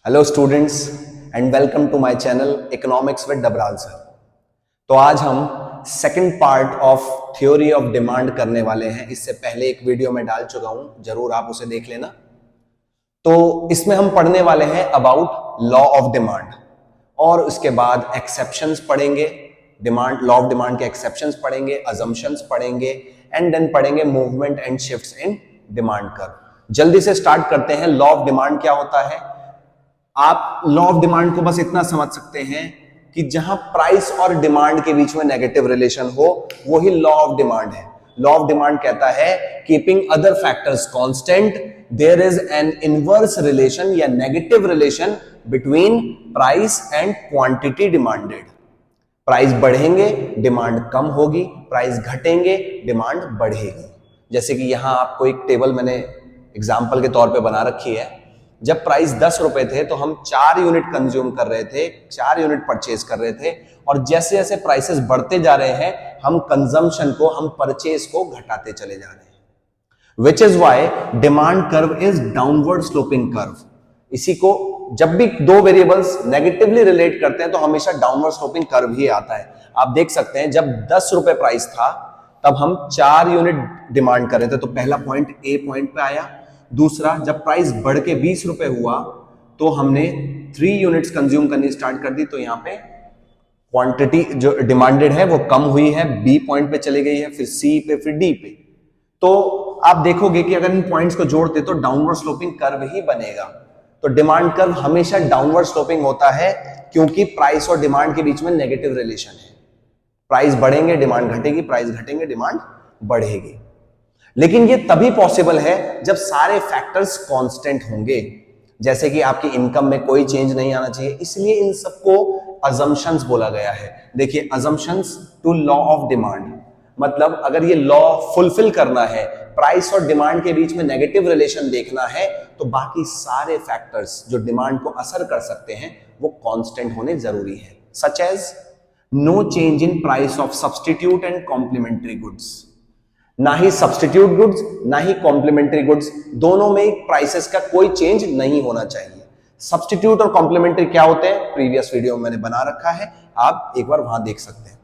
Hello students and welcome to my channel economics with Dabral sir. तो आज हम second part of theory of demand करने वाले हैं। इससे पहले एक वीडियो में डाल चुका हूं, जरूर आप उसे देख लेना। तो इसमें हम पढ़ने वाले हैं अबाउट लॉ ऑफ डिमांड और उसके बाद एक्सेप्शंस पढ़ेंगे, डिमांड लॉ ऑफ डिमांड के एक्सेप्शंस पढ़ेंगे, अजम्पशंस पढ़ेंगे एंड देन पढ़ेंगे movement and shifts in demand curve. जल्दी से स्टार्ट करते हैं। लॉ ऑफ डिमांड क्या होता है? आप लॉ ऑफ डिमांड को बस इतना समझ सकते हैं कि जहां प्राइस और डिमांड के बीच में नेगेटिव रिलेशन हो वही लॉ ऑफ डिमांड है। लॉ ऑफ डिमांड कहता है keeping other factors constant there is an inverse relation या negative relation between price and quantity demanded. Price बढ़ेंगे डिमांड कम होगी, प्राइस घटेंगे डिमांड बढ़ेगी। जैसे कि यहां आपको एक टेबल मैंने एग्जांपल के तौर पे बना रखी है। जब प्राइस 10 रुपए थे तो हम 4 यूनिट कंज्यूम कर रहे थे, 4 यूनिट परचेज कर रहे थे, और जैसे जैसे प्राइसेस बढ़ते जा रहे हैं हम कंजम्पशन को, हम परचेज को घटाते चले जा रहे हैं। Which is why demand curve is downward sloping curve. इसी को जब भी दो वेरिएबल्स नेगेटिवली रिलेट करते हैं तो हमेशा डाउनवर्ड स्लोपिंग कर्व ही आता है। आप देख सकते हैं जब 10 रुपए प्राइस था तब हम 4 यूनिट डिमांड कर रहे थे, तो पहला पॉइंट ए पॉइंट पे आया। दूसरा, जब प्राइस बढ़ के 20 रुपए हुआ तो हमने 3 यूनिट्स कंज्यूम करनी स्टार्ट कर दी, तो यहां पे क्वांटिटी जो डिमांडेड है वो कम हुई है, बी पॉइंट पे चली गई है, फिर सी पे, फिर डी पे। तो आप देखोगे कि अगर इन पॉइंट्स को जोड़ते तो डाउनवर्ड स्लोपिंग कर्व ही बनेगा। तो डिमांड कर्व हमेशा डाउनवर्ड स्लोपिंग होता है क्योंकि प्राइस और डिमांड के बीच में नेगेटिव रिलेशन है। प्राइस बढ़ेंगे डिमांड घटेगी, प्राइस घटेंगे डिमांड बढ़ेगी। लेकिन ये तभी पॉसिबल है जब सारे फैक्टर्स कांस्टेंट होंगे। जैसे कि आपकी इनकम में कोई चेंज नहीं आना चाहिए, इसलिए इन सबको अजम्पशंस बोला गया है। देखिए, assumptions to law of demand, मतलब अगर ये लॉ फुलफिल करना है, प्राइस और डिमांड के बीच में नेगेटिव रिलेशन देखना है, तो बाकी सारे फैक्टर्स जो डिमांड को असर कर सकते हैं वो कांस्टेंट होने जरूरी है। Such as no change in price of substitute and complementary goods. ना ही सब्स्टिट्यूट गुड्स ना ही कॉम्प्लीमेंट्री गुड्स, दोनों में प्राइसेस का कोई चेंज नहीं होना चाहिए। सब्स्टिट्यूट और कॉम्प्लीमेंट्री क्या होते हैं, प्रीवियस वीडियो में मैंने बना रखा है, आप एक बार वहां देख सकते हैं।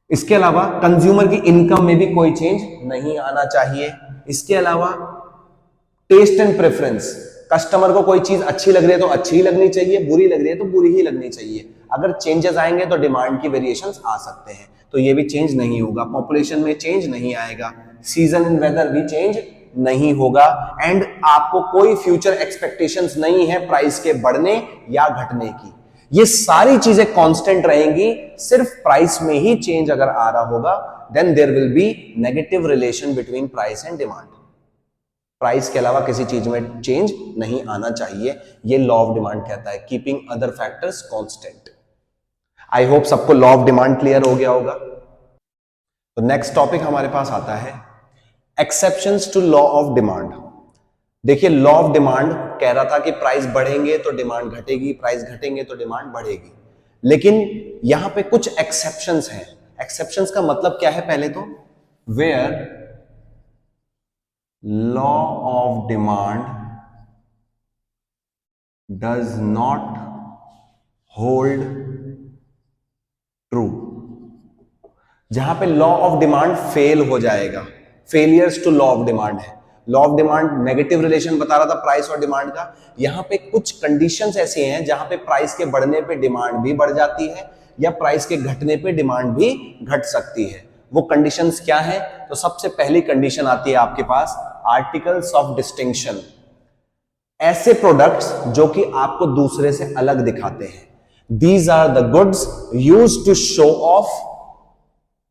इसके अलावा कंज्यूमर की इनकम में भी कोई चेंज नहीं आना चाहिए। इसके अलावा टेस्ट एंड प्रेफरेंस, कस्टमर को कोई चीज अच्छी लग रही है तो अच्छी ही लगनी चाहिए, बुरी लग रही है तो बुरी ही लगनी चाहिए। अगर चेंजेस आएंगे तो डिमांड की वेरिएशंस आ सकते हैं, तो ये भी चेंज नहीं होगा। पॉपुलेशन में चेंज नहीं आएगा, सीजन इन वेदर भी चेंज नहीं होगा, एंड आपको कोई फ्यूचर एक्सपेक्टेशंस नहीं है प्राइस के बढ़ने या घटने की। ये सारी चीजें कांस्टेंट रहेंगी। सिर्फ प्राइस में ही चेंज अगर आ रहा होगा then there will be negative relation between price and demand. Price के अलावा किसी चीज में चेंज नहीं आना चाहिए, ये लॉ ऑफ डिमांड कहता है, keeping other factors constant. I hope सबको लॉ ऑफ डिमांड क्लियर हो गया होगा। तो नेक्स्ट टॉपिक हमारे पास आता है exceptions to law of demand. देखिए, लॉ ऑफ डिमांड कह रहा था कि प्राइस बढ़ेंगे तो डिमांड घटेगी, प्राइस घटेंगे तो डिमांड बढ़ेगी, लेकिन यहां पे कुछ एक्सेप्शंस हैं। एक्सेप्शंस का मतलब क्या है? पहले तो where law of demand does not hold true, जहां पे लॉ ऑफ डिमांड फेल हो जाएगा। Failures to law of demand है। Law of demand negative relation बता रहा था प्राइस और डिमांड का, यहां पे कुछ कंडीशंस ऐसी हैं जहां पे प्राइस के बढ़ने पे डिमांड भी बढ़ जाती है या प्राइस के घटने पे डिमांड भी घट सकती है। वो कंडीशंस क्या है? तो सबसे पहली कंडीशन आती है आपके पास आर्टिकल्स ऑफ डिस्टिंक्शन। ऐसे प्रोडक्ट्स जो कि आपको दूसरे से अलग दिखाते हैं। These are the goods used to show off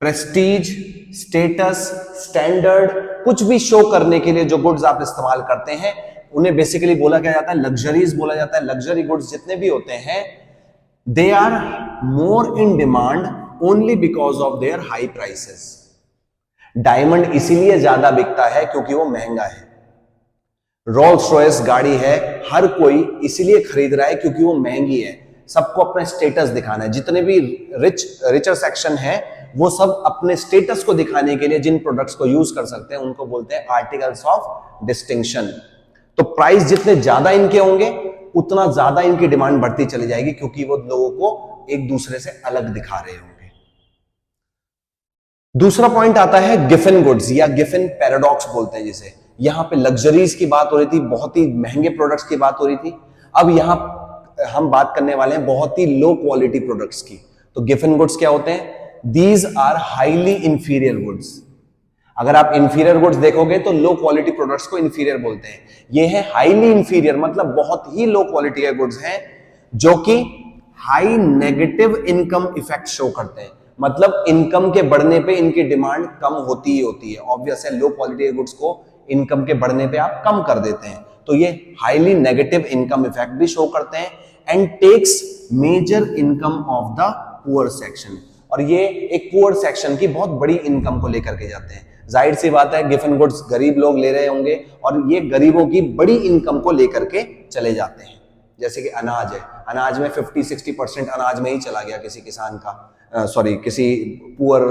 prestige, status, standard, कुछ भी शो करने के लिए जो गुड्स आप इस्तेमाल करते हैं उन्हें बेसिकली बोला क्या जाता है? लग्जरीज बोला जाता है। लग्जरी गुड्स जितने भी होते हैं they are more in demand only because of their high prices. Diamond इसीलिए ज्यादा बिकता है क्योंकि वो महंगा है। रोल्स रॉयस गाड़ी है, हर कोई इसलिए खरीद रहा है क्योंकि वो महंगी है। सबको अपना स्टेटस दिखाना है। जितने भी रिचर सेक्शन है वो सब अपने स्टेटस को दिखाने के लिए जिन प्रोडक्ट्स को यूज कर सकते हैं उनको बोलते हैं आर्टिकल्स ऑफ डिस्टिंक्शन। तो प्राइस जितने ज्यादा इनके होंगे उतना ज्यादा इनकी डिमांड बढ़ती चली जाएगी, क्योंकि वो लोगों को एक दूसरे से अलग दिखा रहे होंगे। दूसरा पॉइंट आता है गिफन गुड्स या गिफन पैराडॉक्स बोलते हैं जिसे। यहां पे लग्जरीज की बात हो रही थी, बहुत ही महंगे प्रोडक्ट्स की बात हो रही थी। अब यहां हम बात करने वाले हैं बहुत ही लो क्वालिटी प्रोडक्ट्स की। तो गिफन गुड्स क्या होते हैं? These are highly inferior goods. अगर आप इंफीरियर गुड्स देखोगे तो लो क्वालिटी प्रोडक्ट्स को इंफीरियर बोलते हैं। ये है हाईली इंफीरियर, मतलब बहुत ही लो क्वालिटी के गुड्स हैं जो कि high negative income effect show करते हैं। मतलब इनकम के बढ़ने पे इनकी डिमांड कम होती ही होती है। ऑब्वियस है, लो क्वालिटी के गुड्स को इनकम के बढ़ने पे आप कम कर देते हैं, तो ये हाईली नेगेटिव इनकम इफेक्ट भी शो करते हैं and takes major income of the poor section. और ये एक पुअर सेक्शन की बहुत बड़ी इनकम को लेकर के जाते हैं। जाहिर सी बात है, गिफन गुड्स गरीब लोग ले रहे होंगे और ये गरीबों की बड़ी इनकम को लेकर के चले जाते हैं। जैसे कि अनाज है, अनाज में 50-60% अनाज में ही चला गया किसी किसान का, किसी poor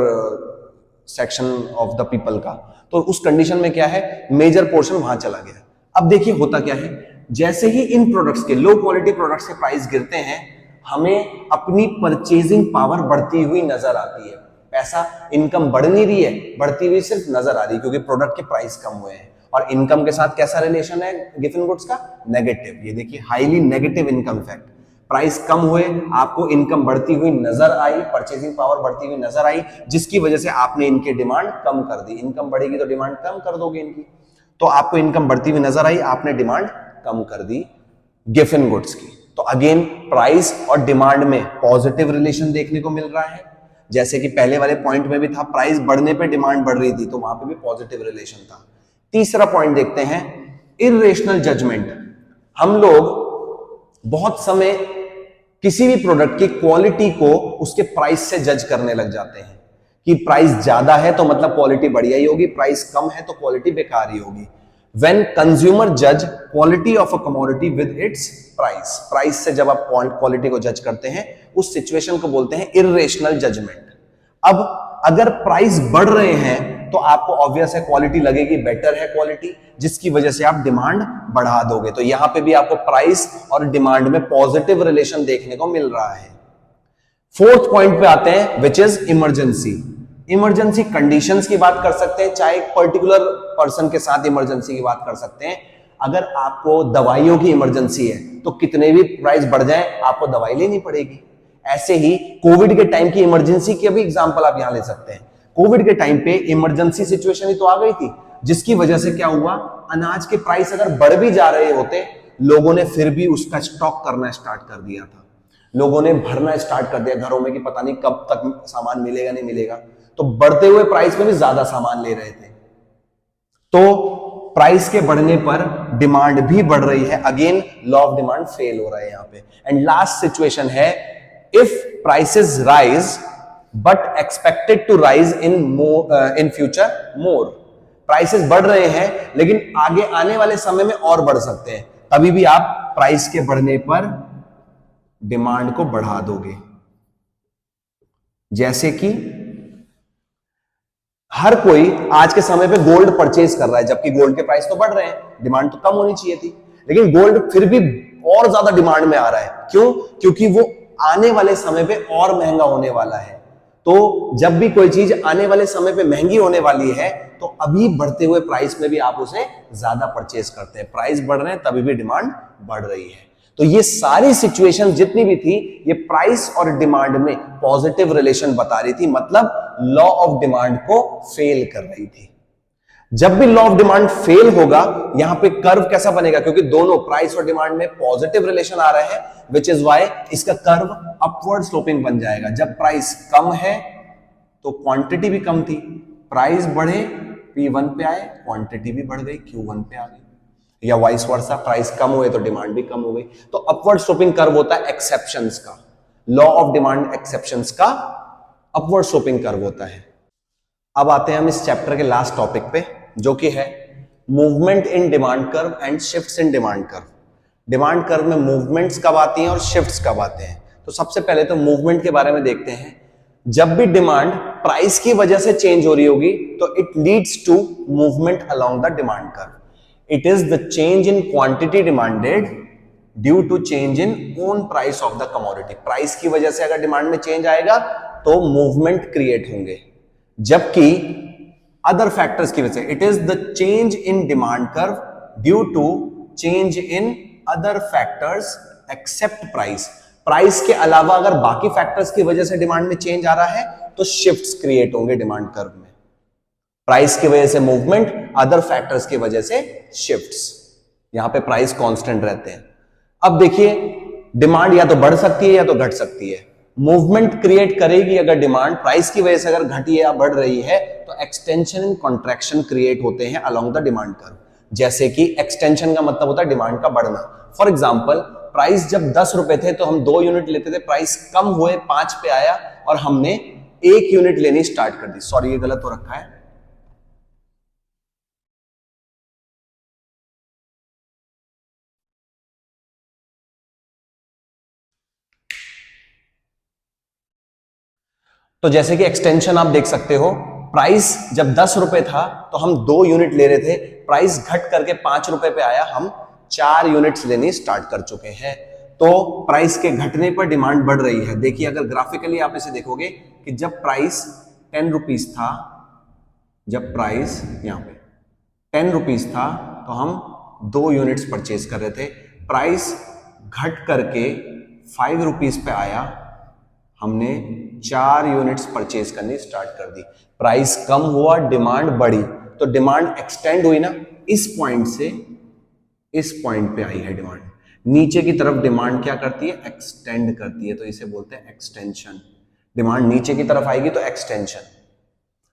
section of the people का, तो उस कंडीशन में क्या है, मेजर पोर्शन वहां चला गया। अब देखिए होता क्या है, जैसे ही इन प्रोडक्ट्स के, लो क्वालिटी प्रोडक्ट्स के प्राइस गिरते हैं, हमें अपनी परचेजिंग पावर बढ़ती हुई नजर आती है। पैसा, इनकम बढ़ नहीं रही है, बढ़ती हुई सिर्फ नजर आ रही है, क्योंकि प्रोडक्ट के प्राइस कम हुए हैं। और इनकम के साथ कैसा रिलेशन है गिफन गुड्स का? नेगेटिव। ये देखिए, highly negative income effect. Price कम हुए, आपको इनकम बढ़ती हुई नजर आई, परचेजिंग पावर बढ़ती हुई नजर आई, जिसकी वजह से आपने इनकी डिमांड कम कर दी। इनकम बढ़ेगी तो डिमांड कम कर दोगे इनकी, तो आपको इनकम बढ़ती हुई नजर आई, आपने डिमांड कम कर दी गिफन गुड्स की। तो अगेन प्राइस और डिमांड में पॉजिटिव रिलेशन देखने को मिल रहा है। जैसे कि पहले वाले पॉइंट में भी था, प्राइस बढ़ने पे डिमांड बढ़ रही थी, तो वहां पे भी पॉजिटिव रिलेशन था। तीसरा पॉइंट देखते हैं, इर्रेशनल जजमेंट। हम लोग बहुत समय किसी भी प्रोडक्ट की क्वालिटी को उसके प्राइस से जज करने लग जाते हैं कि प्राइस ज्यादा है तो मतलब क्वालिटी बढ़िया ही होगी, प्राइस कम है तो क्वालिटी बेकार ही होगी। When consumer judge quality of a commodity with its price, price से जब आप क्वालिटी को जज करते हैं, उस सिचुएशन को बोलते हैं इर्रेशनल जजमेंट। अब अगर प्राइस बढ़ रहे हैं तो आपको ऑब्वियस है क्वालिटी लगेगी, बेटर है क्वालिटी, जिसकी वजह से आप डिमांड बढ़ा दोगे। तो यहां पे भी आपको प्राइस और डिमांड में पॉजिटिव रिलेशन देखने को मिल रहा है। फोर्थ पॉइंट पे आते हैं, which is emergency. Emergency conditions की बात कर सकते हैं, चाहे एक पर्टिकुलर पर्सन के साथ इमरजेंसी की बात कर सकते हैं। अगर आपको दवाइयों की इमरजेंसी है तो कितने भी प्राइस बढ़ जाए आपको दवाई लेनी पड़ेगी। ऐसे ही कोविड के टाइम की इमरजेंसी की भी एग्जांपल आप यहां ले सकते हैं। कोविड के टाइम पे इमरजेंसी सिचुएशन ही तो आ गई थी, जिसकी वजह से क्या हुआ, अनाज के प्राइस अगर बढ़ भी जा रहे होते, लोगों ने फिर भी उसका स्टॉक करना स्टार्ट कर दिया था। लोगों ने भरना स्टार्ट कर दिया घरों में कि पता नहीं कब तक सामान मिलेगा नहीं मिलेगा, तो बढ़ते हुए प्राइस में भी ज्यादा सामान ले रहे थे। तो प्राइस के बढ़ने पर डिमांड भी बढ़ रही है। Again law of demand fail हो रहा है यहां पे। एंड लास्ट सिचुएशन है, if prices rise but expected to rise in future more. Prices बढ़ रहे हैं लेकिन आगे आने वाले समय में और बढ़ सकते हैं, तभी भी आप प्राइस के बढ़ने पर डिमांड को बढ़ा दोगे। जैसे कि हर कोई आज के समय पे गोल्ड परचेज कर रहा है, जबकि गोल्ड के प्राइस तो बढ़ रहे हैं, डिमांड तो कम होनी चाहिए थी, लेकिन गोल्ड फिर भी और ज्यादा डिमांड में आ रहा है। क्यों? क्योंकि वो आने वाले समय पे और महंगा होने वाला है। तो जब भी कोई चीज आने वाले समय पे महंगी होने वाली है तो अभी बढ़ते हुए प्राइस में भी आप उसे ज्यादा परचेज करते हैं। प्राइस बढ़ रहे हैं तभी भी डिमांड बढ़ रही है। तो ये सारी सिचुएशन जितनी भी थी, ये प्राइस और डिमांड में पॉजिटिव रिलेशन बता रही थी, मतलब लॉ ऑफ डिमांड को फेल कर रही थी। जब भी लॉ ऑफ डिमांड फेल होगा, यहां पे कर्व कैसा बनेगा, क्योंकि दोनों प्राइस और डिमांड में पॉजिटिव रिलेशन आ रहे हैं, विच इज वाई इसका कर्व अपवर्ड स्लोपिंग बन जाएगा। जब प्राइस कम है तो क्वांटिटी भी कम थी, प्राइस बढ़े P1 पे आए, क्वांटिटी भी बढ़ गई, Q1 पे आ गई, या वाइस वर्सा, प्राइस कम हुए तो डिमांड भी कम हो गई। तो अपवर्ड स्लोपिंग कर्व होता है एक्सेप्शंस का, लॉ ऑफ डिमांड एक्सेप्शंस का अपवर्ड स्लोपिंग कर्व होता है। अब आते हैं हम इस चैप्टर के लास्ट टॉपिक पे, जो कि है movement in demand curve and shifts in demand curve. Demand curve में मूवमेंट्स कब आती हैं और शिफ्ट्स कब आते हैं। तो सबसे पहले तो मूवमेंट के बारे में देखते हैं। जब भी डिमांड प्राइस की वजह से चेंज हो रही होगी तो it leads to movement along the demand curve. It is the change in quantity demanded due to change in own price of the commodity. Price की वजह से अगर डिमांड में चेंज आएगा तो मूवमेंट क्रिएट होंगे, जबकि अदर फैक्टर्स की वजह से it is the change in demand curve due to change in other factors except price. Price के अलावा अगर बाकी फैक्टर्स की वजह से डिमांड में चेंज आ रहा है तो शिफ्ट्स क्रिएट होंगे डिमांड कर्व में। प्राइस की वजह से मूवमेंट, अदर फैक्टर्स की वजह से शिफ्ट्स। यहां पे प्राइस कांस्टेंट रहते हैं। अब देखिए, डिमांड या तो बढ़ सकती है या तो घट सकती है। मूवमेंट क्रिएट करेगी अगर डिमांड प्राइस की वजह से अगर घटी है या बढ़ रही है, तो एक्सटेंशन एंड कॉन्ट्रैक्शन क्रिएट होते हैं अलोंग द डिमांड कर्व। जैसे कि एक्सटेंशन का मतलब होता है डिमांड का बढ़ना। फॉर एग्जाम्पल, प्राइस जब 10 रुपए थे तो हम 2 यूनिट लेते थे, प्राइस कम हुए 5 पे आया और हमने 1 यूनिट लेनी स्टार्ट कर दी। सॉरी, ये गलत हो रखा है। तो जैसे कि एक्सटेंशन आप देख सकते हो, प्राइस जब 10 रुपए था तो हम 2 यूनिट ले रहे थे, प्राइस घट करके 5 रुपए पे आया, हम 4 यूनिट्स लेनी स्टार्ट कर चुके हैं। तो प्राइस के घटने पर डिमांड बढ़ रही है। देखिए, अगर ग्राफिकली आप इसे देखोगे कि जब प्राइस 10 रुपीज था, जब प्राइस यहां पे 10 रुपीज था तो हम 2 यूनिट्स परचेज कर रहे थे, प्राइस घट करके 5 रुपीज पे आया, हमने 4 यूनिट्स परचेज करनी स्टार्ट कर दी। प्राइस कम हुआ, डिमांड बढ़ी, तो डिमांड एक्सटेंड हुई ना, इस पॉइंट से इस पॉइंट पे आई है डिमांड। नीचे की तरफ डिमांड क्या करती है? एक्सटेंड करती है, तो इसे बोलते हैं एक्सटेंशन। डिमांड नीचे की तरफ आएगी तो एक्सटेंशन।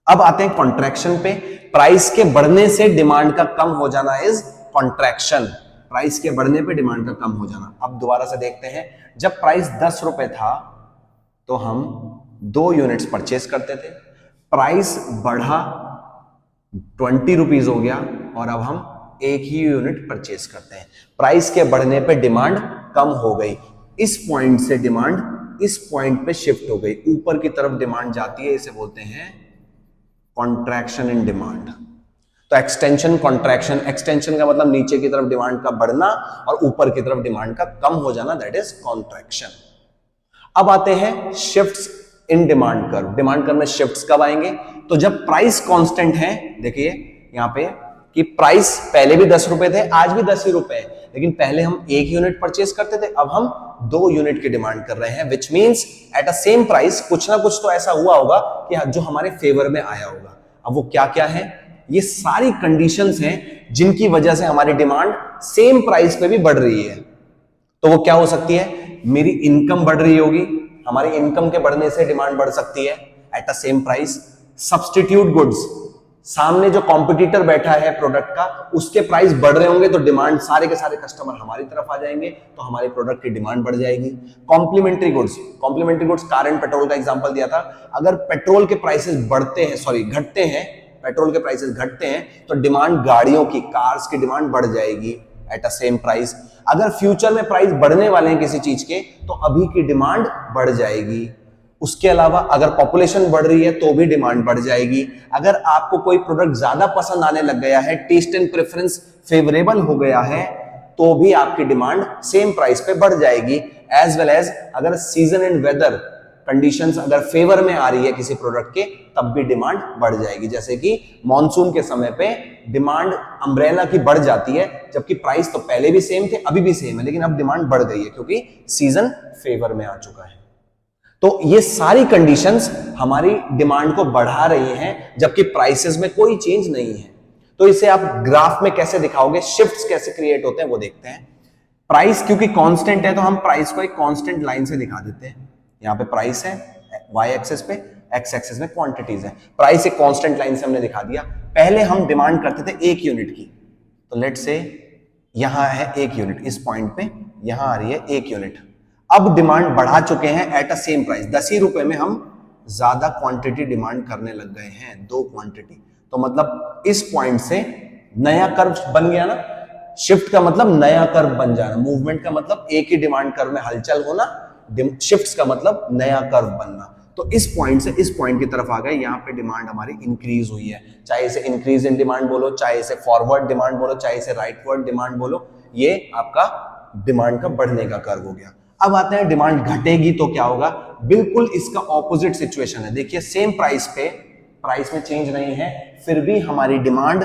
अब आते हैं कॉन्ट्रैक्शन पे। प्राइस के बढ़ने से डिमांड का कम हो जाना इज कॉन्ट्रैक्शन। प्राइस के बढ़ने पे डिमांड का कम हो जाना। अब दोबारा से देखते हैं, जब प्राइस 10 रुपए था तो हम 2 यूनिट्स परचेस करते थे, प्राइस बढ़ा 20 रुपीज हो गया और अब हम 1 ही यूनिट परचेस करते हैं। प्राइस के बढ़ने पे डिमांड कम हो गई, इस पॉइंट से डिमांड इस पॉइंट पे शिफ्ट हो गई, ऊपर की तरफ डिमांड जाती है, इसे बोलते हैं कॉन्ट्रैक्शन इन डिमांड। तो एक्सटेंशन, कॉन्ट्रैक्शन, एक्सटेंशन का मतलब नीचे की तरफ डिमांड का बढ़ना और ऊपर की तरफ डिमांड का कम हो जाना, दैट इज कॉन्ट्रैक्शन। अब आते हैं शिफ्ट्स इन डिमांड कर्व। डिमांड कर्व में शिफ्ट्स कब आएंगे? तो जब प्राइस कांस्टेंट है। देखिए यहां पे कि प्राइस पहले भी 10 रुपए थे, आज भी 10 ही रुपए है, लेकिन पहले हम 1 यूनिट परचेस करते थे, अब हम 2 यूनिट की डिमांड कर रहे हैं, which means at a same price कुछ ना कुछ तो ऐसा हुआ होगा कि जो हमारे फेवर में आया होगा। अब वो क्या क्या है? ये सारी कंडीशंस हैं जिनकी वजह से हमारी डिमांड सेम प्राइस पे भी बढ़ रही है। तो वो क्या हो सकती है? मेरी इनकम बढ़ रही होगी, हमारी इनकम के बढ़ने से डिमांड बढ़ सकती है at a same price. Substitute goods, सामने जो कॉम्पिटिटर बैठा है प्रोडक्ट का, उसके प्राइस बढ़ रहे होंगे तो डिमांड, सारे के सारे कस्टमर हमारी तरफ आ जाएंगे तो हमारे प्रोडक्ट की डिमांड बढ़ जाएगी। Complementary goods, complementary goods car and petrol का एग्जांपल दिया था। अगर पेट्रोल के प्राइसेस बढ़ते हैं, सॉरी घटते हैं, पेट्रोल के प्राइसेस घटते हैं तो डिमांड गाड़ियों की, कार्स की डिमांड बढ़ जाएगी एट अ सेम प्राइस। अगर फ्यूचर में प्राइस बढ़ने वाले हैं किसी चीज के तो अभी की डिमांड बढ़ जाएगी। उसके अलावा अगर पॉपुलेशन बढ़ रही है तो भी डिमांड बढ़ जाएगी। अगर आपको कोई प्रोडक्ट ज्यादा पसंद आने लग गया है, टेस्ट एंड प्रेफरेंस फेवरेबल हो गया है, तो भी आपकी डिमांड सेम प्राइस पे बढ़ जाएगी। एज वेल एज अगर सीजन एंड वेदर कंडीशंस अगर फेवर में आ रही है किसी प्रोडक्ट के, तब भी डिमांड बढ़ जाएगी। जैसे कि मॉनसून के समय पे डिमांड अम्ब्रेला की बढ़ जाती है, जबकि प्राइस तो पहले भी सेम थे, अभी भी सेम है, लेकिन अब डिमांड बढ़ गई है क्योंकि सीजन फेवर में आ चुका है। तो ये सारी कंडीशंस हमारी डिमांड को बढ़ा रही हैं, जबकि प्राइसेस में कोई चेंज नहीं है। तो इसे आप ग्राफ में कैसे दिखाओगे, शिफ्ट्स कैसे क्रिएट होते हैं वो देखते हैं। प्राइस क्योंकि कांस्टेंट है तो हम प्राइस को एक कांस्टेंट लाइन से दिखा देते हैं। यहाँ पे प्राइस है y एक्सेस पे, x एक्सेस में क्वांटिटीज है। प्राइस एक कांस्टेंट लाइन से हमने दिखा दिया। पहले हम डिमांड करते थे 1 यूनिट की, तो लेट से यहां है 1 यूनिट, इस पॉइंट पे यहां आ रही है 1 यूनिट। अब डिमांड बढ़ा चुके हैं एट अ सेम प्राइस, 10 ही रुपए में हम ज्यादा क्वांटिटी डिमांड करने लग गए हैं, 2 क्वांटिटी। तो मतलब इस पॉइंट से नया कर्व बन गया ना। शिफ्ट का मतलब नया कर्व बन जाना, मूवमेंट का मतलब एक ही डिमांड कर्व में हलचल होना, शिफ्ट्स का मतलब नया कर्व बनना। तो इस पॉइंट से इस पॉइंट की तरफ आ गए, यहां पे डिमांड हमारी इंक्रीज हुई है। चाहे इसे इंक्रीज इन डिमांड बोलो, चाहे इसे फॉरवर्ड डिमांड बोलो, चाहे इसे राइटवर्ड डिमांड बोलो, ये आपका डिमांड का बढ़ने का कर्व हो गया। अब आते हैं डिमांड घटेगी तो क्या होगा, बिल्कुल इसका ऑपोजिट सिचुएशन है। देखिए सेम प्राइस पे, प्राइस में चेंज नहीं है, फिर भी हमारी डिमांड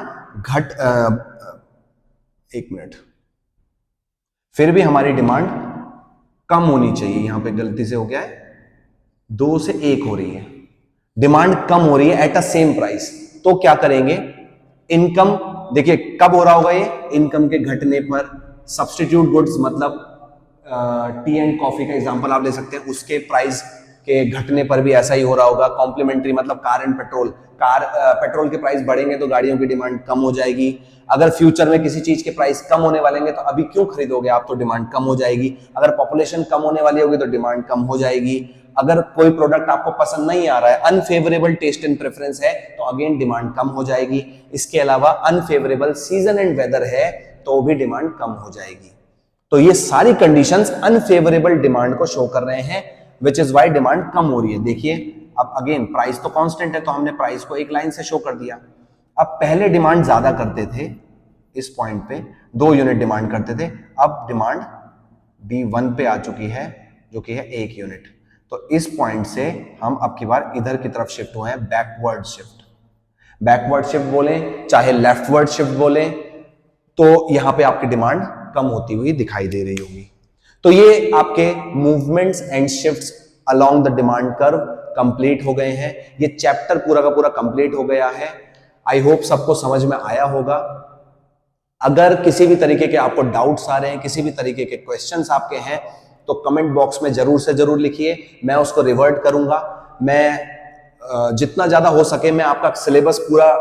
एक मिनट, फिर भी हमारी डिमांड कम होनी चाहिए। यहां पे गलती से हो गया है, 2 से 1 हो रही है, डिमांड कम हो रही है एट अ सेम प्राइस। तो क्या करेंगे, इनकम, देखिए कब हो रहा होगा ये, इनकम के घटने पर। सब्स्टिट्यूट गुड्स मतलब टी एंड कॉफी का एग्जांपल आप ले सकते हैं, उसके प्राइस के घटने पर भी ऐसा ही हो रहा होगा। कॉम्प्लीमेंट्री मतलब कार एंड पेट्रोल, पेट्रोल के प्राइस बढ़ेंगे तो गाड़ियों की डिमांड कम हो जाएगी। अगर फ्यूचर में किसी चीज के प्राइस कम होने वाले हैं तो अभी क्यों खरीदोगे आप, तो डिमांड कम हो जाएगी। अगर पॉपुलेशन कम होने वाली होगी तो डिमांड कम हो जाएगी। अगर कोई प्रोडक्ट आपको पसंद नहीं आ रहा है, अनफेवरेबल टेस्ट एंड प्रेफरेंस है, तो अगेन डिमांड कम हो जाएगी। इसके अलावा अनफेवरेबल सीजन एंड वेदर है तो भी डिमांड कम हो जाएगी। तो ये सारी कंडीशंस अनफेवरेबल डिमांड को शो कर रहे हैं, विच इज वाई डिमांड कम हो रही है। देखिए अब अगेन प्राइस तो कांस्टेंट है, तो हमने प्राइस को एक लाइन से शो कर दिया। अब पहले डिमांड ज्यादा करते थे, इस पॉइंट पे 2 यूनिट डिमांड करते थे, अब डिमांड D1 पे आ चुकी है जो कि है 1 यूनिट। तो इस पॉइंट से हम अब की बार इधर की तरफ शिफ्ट हुए हैं, बैकवर्ड शिफ्ट। बैकवर्ड शिफ्ट बोले चाहे लेफ्टवर्ड शिफ्ट बोले, तो यहां पे आपकी डिमांड कम होती हुई दिखाई दे रही होगी। तो ये आपके movements and shifts along the demand curve complete हो गए हैं। ये चैप्टर पूरा का पूरा कंप्लीट हो गया है। आई होप सबको समझ में आया होगा। अगर किसी भी तरीके के आपको डाउट्स आ रहे हैं, किसी भी तरीके के क्वेश्चंस आपके हैं, तो कमेंट बॉक्स में जरूर से जरूर लिखिए, मैं उसको रिवर्ट करूंगा। मैं जितना ज्यादा हो सके मैं आपका सिलेबस पूरा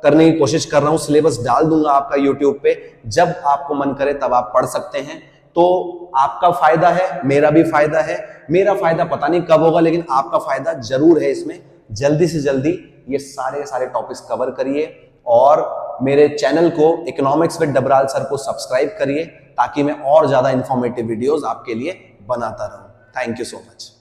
करने की कोशिश कर रहा हूं, सिलेबस डाल दूंगा आपका यूट्यूब पे, जब आपको मन करे तब आप पढ़ सकते हैं। तो आपका फायदा है, मेरा भी फायदा है। मेरा फायदा पता नहीं कब होगा, लेकिन आपका फायदा जरूर है इसमें। जल्दी से जल्दी ये सारे टॉपिक्स कवर करिए और मेरे चैनल को इकोनॉमिक्स विद डबराल सर को सब्सक्राइब करिए, ताकि मैं और ज्यादा इंफॉर्मेटिव वीडियोस आपके लिए बनाता रहूं। Thank you so much.